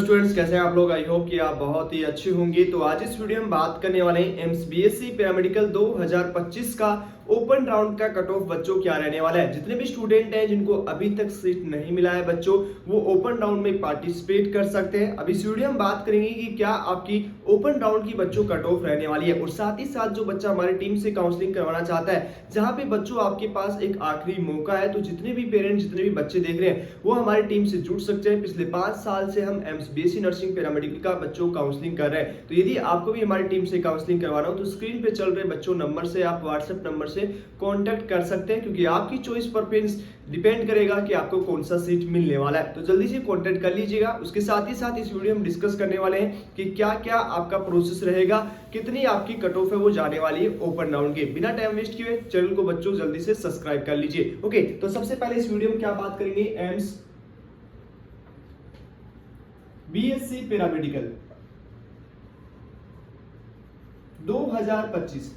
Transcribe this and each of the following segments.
Students कैसे हैं आप लोग। आई होप कि आप बहुत ही अच्छे होंगे। तो आज इस वीडियो में बात करने वाले हैं एम्स बीएससी पैरामेडिकल 2025 का ओपन राउंड का कट ऑफ बच्चों क्या रहने वाला है। जितने भी स्टूडेंट हैं जिनको अभी तक सीट नहीं मिला है बच्चों, वो ओपन राउंड में पार्टिसिपेट कर सकते हैं। अब इस वीडियो में बात करेंगे कि क्या आपकी ओपन राउंड की बच्चों कट ऑफ रहने वाली है, और साथ ही साथ जो बच्चा हमारी टीम से काउंसलिंग करवाना चाहता है, जहां पे बच्चों आपके पास एक आखिरी मौका है। तो जितने भी पेरेंट्स, जितने भी बच्चे देख रहे हैं, वो हमारी टीम से जुड़ सकते हैं। पिछले 5 साल से हम एम्स बीएससी नर्सिंग पैरामेडिकल का बच्चों काउंसलिंग कर रहे हैं। तो यदि आपको भी हमारी टीम से काउंसलिंग करवाना हो तो स्क्रीन पे चल रहे बच्चों नंबर से आप व्हाट्सएप नंबर से कांटेक्ट कर सकते हैं, क्योंकि आपकी चॉइस पर डिपेंड करेगा कि आपको कौन सा सीट मिलने वाला है। तो जल्दी से कांटेक्ट कर लीजिएगा। उसके साथ ही साथ इस वीडियो में डिस्कस करने वाले हैं कि क्या क्या आपका प्रोसेस रहेगा, कितनी आपकी कट ऑफ है वो जाने वाली है ओपन राउंड के। बिना टाइम वेस्ट किए चैनल को बच्चों जल्दी से सब्सक्राइब कर लीजिए। ओके, तो सबसे पहले इस वीडियो में क्या बात करेंगे, एम्स बीएससी पैरामेडिकल 2025।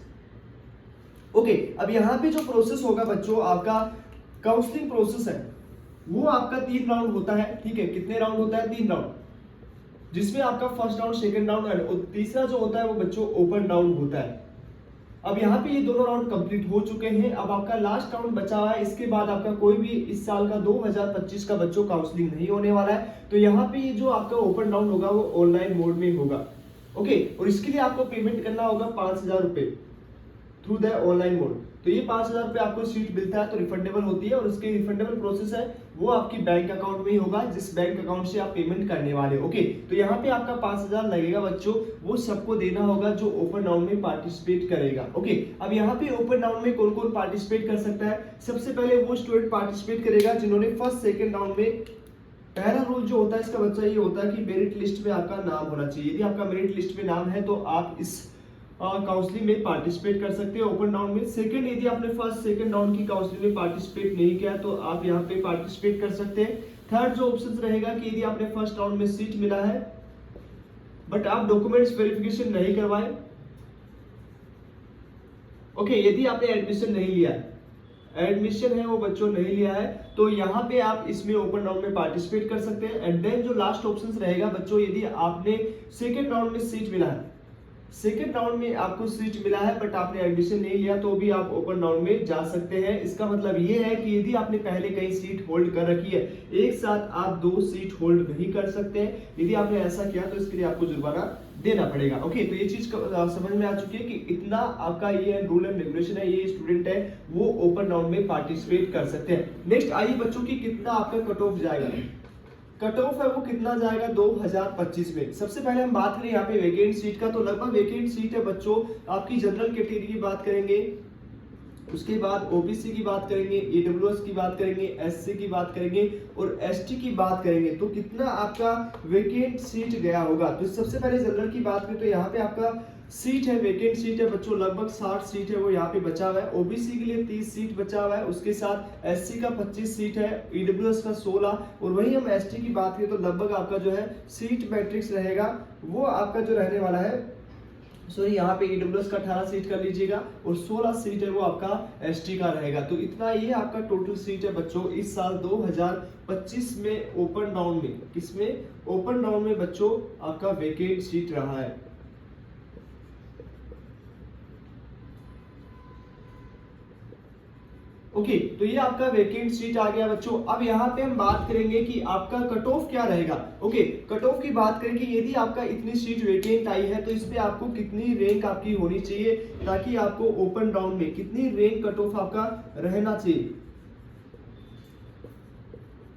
ओके, अब यहां पे जो प्रोसेस होगा बच्चों, आपका काउंसलिंग प्रोसेस है वो आपका 3 राउंड होता है। ठीक है, कितने राउंड होता है? 3 राउंड, जिसमें आपका फर्स्ट राउंड, सेकंड राउंड और तीसरा जो होता है वो बच्चों ओपन राउंड होता है। अब यहाँ पे ये दोनों राउंड कंप्लीट हो चुके हैं। अब आपका लास्ट राउंड बचा हुआ है। इसके बाद आपका कोई भी इस साल का 2025 का बच्चों काउंसलिंग नहीं होने वाला है। तो यहाँ पे ये जो आपका ओपन राउंड होगा वो ऑनलाइन मोड में होगा। ओके, और इसके लिए आपको पेमेंट करना होगा 5,000 रुपए थ्रू द ऑनलाइन मोड। तो ये 5,000 रुपए आपको सीट मिलता है तो रिफंडेबल होती है, और उसके रिफंडेबल प्रोसेस है वो आपकी बैंक अकाउंट में ही होगा, जिस बैंक अकाउंट से आप पेमेंट करने वाले हो। ओके, तो यहाँ पे आपका 5,000 लगेगा बच्चों, वो सबको देना होगा जो ओपन राउंड में पार्टिसिपेट करेगा। ओके, अब यहाँ पे ओपन राउंड में कौन कौन पार्टिसिपेट कर सकता है? सबसे पहले वो स्टूडेंट पार्टिसिपेट करेगा जिन्होंने फर्स्ट सेकेंड राउंड में, पहला रूल जो होता है इसका बच्चा ये होता है कि मेरिट लिस्ट में आपका नाम होना चाहिए। यदि आपका मेरिट लिस्ट में नाम है तो आप इस काउंसलिंग में पार्टिसिपेट कर सकते हैं ओपन राउंड में। सेकंड, यदि आपने फर्स्ट सेकंड राउंड की काउंसलिंग में पार्टिसिपेट नहीं किया तो आप यहां पे पार्टिसिपेट कर सकते हैं। थर्ड जो ऑप्शन रहेगा कि यदि आपने फर्स्ट राउंड में सीट मिला है बट आप डॉक्यूमेंट्स वेरिफिकेशन नहीं करवाए। ओके, यदि आपने एडमिशन नहीं लिया, एडमिशन है वो बच्चों नहीं लिया है, तो यहाँ पे आप इसमें ओपन राउंड में पार्टिसिपेट कर सकते हैं। एंड देन जो लास्ट ऑप्शन रहेगा बच्चों, यदि आपने सेकंड राउंड में सीट मिला है, सेकेंड राउंड में आपको सीट मिला है बट आपने एडमिशन नहीं लिया, तो भी आप ओपन राउंड में जा सकते हैं। इसका मतलब ये है कि यदि आपने पहले कहीं सीट होल्ड कर रखी है, एक साथ आप 2 सीट होल्ड नहीं कर सकते हैं। यदि आपने ऐसा किया तो इसके लिए आपको जुर्माना देना पड़ेगा। ओके, तो ये चीज समझ में आ चुकी है कि इतना आपका ये रूल एंड रेगुलेशन है। ये स्टूडेंट है वो ओपन राउंड में पार्टिसिपेट कर सकते हैं। नेक्स्ट आइए बच्चों की कितना आपका कट ऑफ जाएगा। कट ऑफ है वो कितना जाएगा 2025 में। सबसे पहले हम बात करें यहाँ पे वैकेंट सीट का, तो लगभग वैकेंट सीट है बच्चों आपकी जनरल कैटेगरी की बात करेंगे, उसके बाद ओबीसी की बात करेंगे, ईडब्ल्यूएस की बात करेंगे, एससी की बात करेंगे और एसटी की बात करेंगे। तो कितना आपका वैकेंट सीट गया होगा। तो सबसे पहले जनरल की बात करें तो यहाँ पे आपका सीट है, वैकेंट सीट है बच्चों लगभग 60 सीट है वो यहाँ पे बचा हुआ है। ओबीसी के लिए 30 सीट बचा हुआ है, उसके साथ एससी का 25 सीट है, ईडब्ल्यूएस का 16, और वही हम एसटी की बात करें तो लगभग आपका जो है सीट मैट्रिक्स रहेगा वो आपका जो रहने वाला है, सॉरी यहाँ पे ईडब्ल्यूएस का 18 सीट कर लीजिएगा और 16 सीट है वो आपका एसटी का रहेगा। तो इतना ये आपका टोटल सीट है बच्चों इस साल 2025 में ओपन राउंड में। किसमें? ओपन राउंड में बच्चों आपका वैकेंट सीट रहा है। ओके, तो ये आपका वैकेंट सीट आ गया बच्चों। अब यहाँ पे हम बात करेंगे कि आपका कट ऑफ क्या रहेगा। ओके, कट ऑफ की बात करेंगे, यदि आपका इतनी सीट वैकेंट आई है तो इसमें आपको कितनी रैंक आपकी होनी चाहिए, ताकि आपको ओपन राउंड में कितनी रैंक कट ऑफ आपका रहना चाहिए,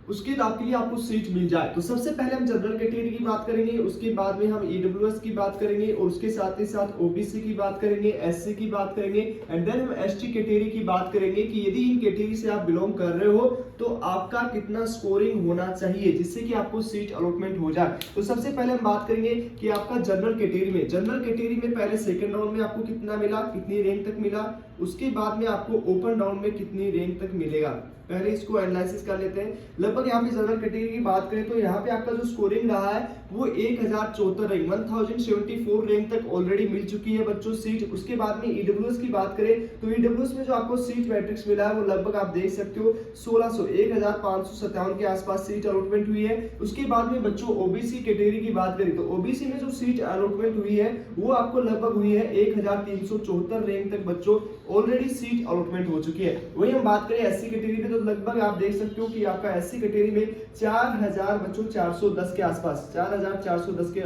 उसके आपके लिए आपको सीट मिल जाए। तो सबसे पहले हम जनरल कैटेगरी की बात करेंगे, उसके बाद में हम ईडब्ल्यूएस की बात करेंगे और उसके साथ ही साथ ओबीसी की बात करेंगे, एससी की बात करेंगे, एंड देन हम एसटी कैटेगरी की बात करेंगे कि यदि इन कैटेगरी से आप बिलोंग कर रहे हो तो आपका कितना स्कोरिंग होना चाहिए जिससे कि आपको सीट अलॉटमेंट हो जाए। तो सबसे पहले हम बात करेंगे कि आपका जनरल कैटेगरी में, जनरल कैटेगरी में पहले सेकंड राउंड में आपको कितना मिला, कितनी रैंक तक मिला, उसके बाद में आपको ओपन राउंड में कितनी रैंक तक मिलेगा। पहले इसको एनालिसिस कर लेते हैं। लगभग यहाँ पे जनरल कैटेगरी की बात करें तो यहाँ पे आपका जो स्कोरिंग रहा है वो 1074 रैंक 1074 रैंक तक ऑलरेडी मिल चुकी है बच्चों सीट। उसके बाद में ईडब्ल्यूएस की बात करें तो ईडब्ल्यूएस में जो आपको सीट मैट्रिक्स मिला है वो लगभग आप देख सकते हो 1557 के आसपास सीट अलॉटमेंट हुई है। उसके बाद में बच्चों ओबीसी कैटेगरी की बात करें तो ओबीसी में जो सीट अलॉटमेंट हुई है वो आपको लगभग हुई है 1374 रैंक तक बच्चों ऑलरेडी सीट अलॉटमेंट हो चुकी है। वही हम बात करें एससी कैटेगरी में तो लगभग आप देख सकते हो कि आपका एससी कैटेगरी में 4000 बच्चों 410 के आसपास 4410 के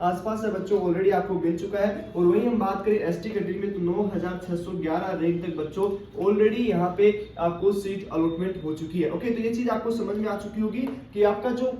आसपास है बच्चों ऑलरेडी आपको मिल चुका है। और वही हम बात करें एसटी कैटेगरी में तो 9611 रैंक तक बच्चों ऑलरेडी यहाँ पे आपको सीट अलॉटमेंट हो चुकी है। ओके, तो ये चीज आपको समझ में आ चुकी होगी कि आपका जो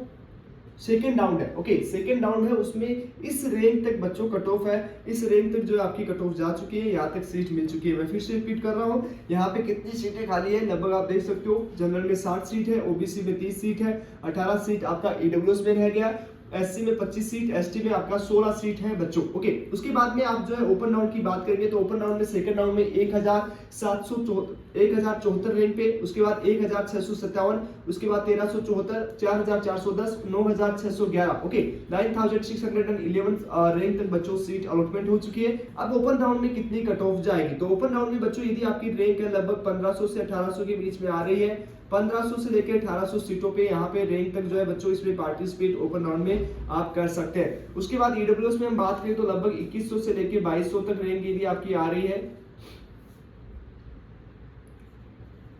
सेकेंड राउंड है, ओके सेकेंड राउंड है उसमें इस रैंक तक बच्चों कट ऑफ है, इस रैंक तक जो आपकी कट ऑफ जा चुकी है, यहाँ तक सीट मिल चुकी है। मैं फिर से रिपीट कर रहा हूँ, यहाँ पे कितनी सीटें खाली है लगभग आप देख सकते हो। जनरल में 60 सीट है, ओबीसी में 30 सीट है, 18 सीट आपका ईडब्ल्यूएस में रह गया, एससी में 25 सीट, एसटी में आपका 16 सीट है बच्चों। ओके, उसके बाद में आप जो है ओपन राउंड की बात करेंगे तो ओपन राउंड में सेकंड राउंड में 1074 रैंक पे, उसके बाद 1657, उसके बाद 1374, 4410, 9611, ओके 9611 रैंक तक बच्चों सीट अलॉटमेंट हो चुकी है। अब ओपन राउंड में कितनी कट ऑफ जाएगी तो ओपन राउंड में बच्चों यदि आपकी रैंक है लगभग 1500 से 1800 के बीच में आ रही है, 1500 से लेकर 1800 सीटों पे यहाँ पे रैंक तक जो है बच्चों इसमें पार्टिसिपेट ओपन राउंड में आप कर सकते हैं। उसके बाद ईडब्ल्यूएस में हम बात करें तो लगभग 2100 से लेकर 2200 तक रैंक यदि आपकी आ रही है,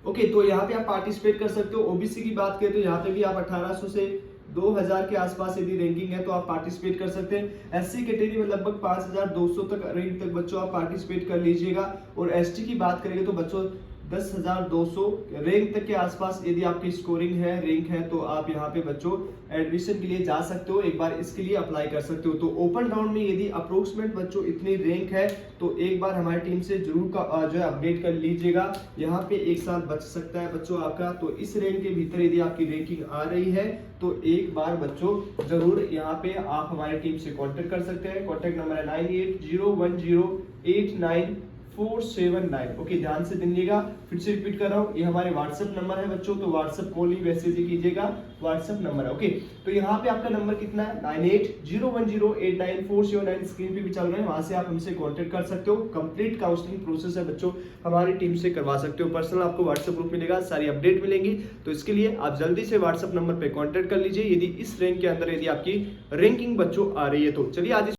ओके तो यहाँ पे आप पार्टिसिपेट कर सकते हो। ओबीसी की बात करें तो यहाँ पे भी आप 1800 से 2000 के आसपास यदि रैंकिंग है तो आप पार्टिसिपेट कर सकते हैं। एससी कैटेगरी में लगभग 5200 तक रैंक तक बच्चों आप पार्टिसिपेट कर लीजिएगा। और एसटी की बात करेंगे तो बच्चों 10,200 रैंक तक के आसपास यदि आपकी स्कोरिंग है, रैंक है तो आप यहाँ पे बच्चों एडमिशन के लिए जा सकते हो, एक बार इसके लिए अप्लाई कर सकते हो। तो ओपन राउंड में यदि अप्रोक्सीमेट बच्चों इतनी रैंक है तो एक बार हमारी टीम से जरूर जो है अपडेट कर लीजिएगा। यहाँ पे एक साल बच सकता है बच्चों आपका, तो इस रैंक के भीतर यदि आपकी रैंकिंग आ रही है तो एक बार बच्चों जरूर यहाँ पे आप हमारी टीम से कांटेक्ट कर सकते हैं। कांटेक्ट नंबर है 9801089479। ओके, ध्यान से सुनिएगा, फिर से रिपीट कर रहा हूँ, ये हमारे व्हाट्सएप नंबर है बच्चों, तो व्हाट्सएप कॉल ही मैसेज ही कीजिएगा, व्हाट्सएप नंबर है। ओके, तो यहाँ पे आपका नंबर कितना है 9801089479, स्क्रीन पे भी चल रहा है, वहां से आप हमसे कांटेक्ट कर सकते हो। कंप्लीट काउंसलिंग प्रोसेस है बच्चों, हमारी टीम से करवा सकते हो। पर्सनल आपको व्हाट्सएप ग्रुप मिलेगा, सारी अपडेट मिलेंगी, तो इसके लिए आप जल्दी से व्हाट्सएप नंबर पे कांटेक्ट कर लीजिए यदि इस रैंक के अंदर यदि आपकी रैंकिंग बच्चों आ रही है तो। चलिए आज